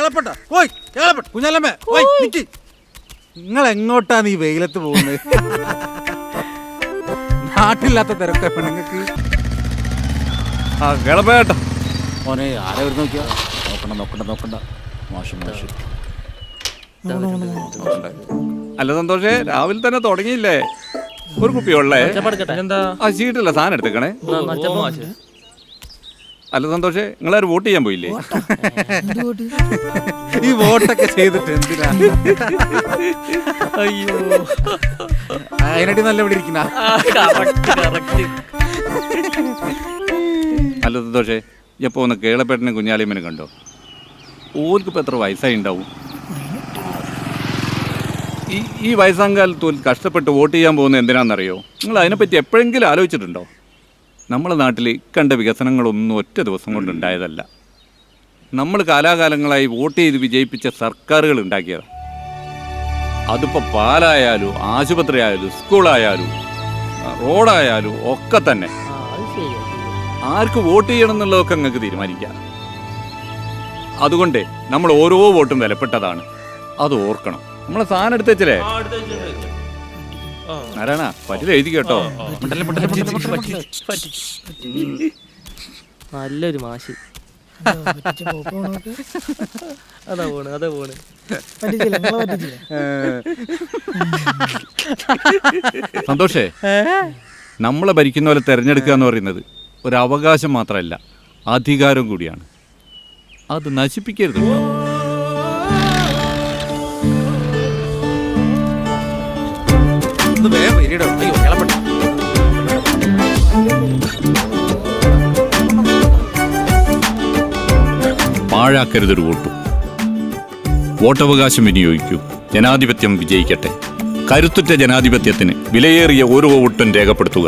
കേളപ്പെട്ട പോയി കേളപ്പെട്ട കുഞ്ഞാലമ്മേ പോയി നിക്ക്. നിങ്ങൾ എങ്ങോട്ടാണ് ഈ വെയിലത്ത് പോകുന്നത്? നാട്ടില്ലാത്ത തിരക്ക പെണ്ണുങ്ങൾക്ക്. ആ കേളപ്പേട്ട മോനെ ആരെ വരുന്ന നോക്കിയാ? നോക്കണ്ട മോശം. അല്ല സന്തോഷേ, രാവിലെ തന്നെ തുടങ്ങിയില്ലേ? ഒരു കുപ്പിയുള്ളേ ആ ചീട്ടില്ല, സാധനം എടുത്തേക്കണേ. അല്ല സന്തോഷേ, നിങ്ങളാരും വോട്ട് ചെയ്യാൻ പോയില്ലേ? ഈ വോട്ടൊക്കെ ചെയ്തിട്ട് എന്തിനാ? അയ്യോ അതിനടി നല്ല ഇവിടെ ഇരിക്കുന്ന. അല്ല സന്തോഷേ, എപ്പോ ഒന്ന് കേളപ്പേട്ടനെ കുഞ്ഞാലിയമ്മനെ കണ്ടോ? ഓർക്കിപ്പോൾ എത്ര വയസ്സായി ഉണ്ടാവും? ഈ വയസ്സാം കാലത്ത് കഷ്ടപ്പെട്ട് വോട്ട് ചെയ്യാൻ പോകുന്നത് എന്തിനാണെന്നറിയോ? നിങ്ങൾ അതിനെപ്പറ്റി എപ്പോഴെങ്കിലും ആലോചിച്ചിട്ടുണ്ടോ? നമ്മളെ നാട്ടിൽ കണ്ട വികസനങ്ങളൊന്നും ഒറ്റ ദിവസം കൊണ്ടുണ്ടായതല്ല. നമ്മൾ കാലാകാലങ്ങളായി വോട്ട് ചെയ്ത് വിജയിപ്പിച്ച സർക്കാരുകൾ ഉണ്ടാക്കിയതാണ്. അതിപ്പോൾ പാലായാലും ആശുപത്രി ആയാലും സ്കൂളായാലും റോഡായാലും ഒക്കെ തന്നെ. ആർക്ക് വോട്ട് ചെയ്യണം എന്നുള്ളതൊക്കെ നിങ്ങൾക്ക് തീരുമാനിക്കാം. അതുകൊണ്ട് നമ്മൾ ഓരോ വോട്ടും വിലപ്പെട്ടതാണ്, അത് ഓർക്കണം. നമ്മളെ സാധനം എടുത്ത് വെച്ചില്ലേ നാരായണ, പറ്റില്ല എഴുതി കേട്ടോ. നല്ലൊരു മാഷ്. അതാ പോണ്. സന്തോഷേ, നമ്മളെ ഭരിക്കുന്ന പോലെ തെരഞ്ഞെടുക്കുക എന്ന് പറയുന്നത് ഒരു അവകാശം മാത്രമല്ല, അധികാരം കൂടിയാണ്. അത് നശിപ്പിക്കരുത്. പാഴാക്കരുതൊരു വോട്ടും. വോട്ടവകാശം വിനിയോഗിക്കൂ. ജനാധിപത്യം വിജയിക്കട്ടെ. കരുത്തുറ്റ ജനാധിപത്യത്തിന് വിലയേറിയ ഓരോ വോട്ടും രേഖപ്പെടുത്തുക.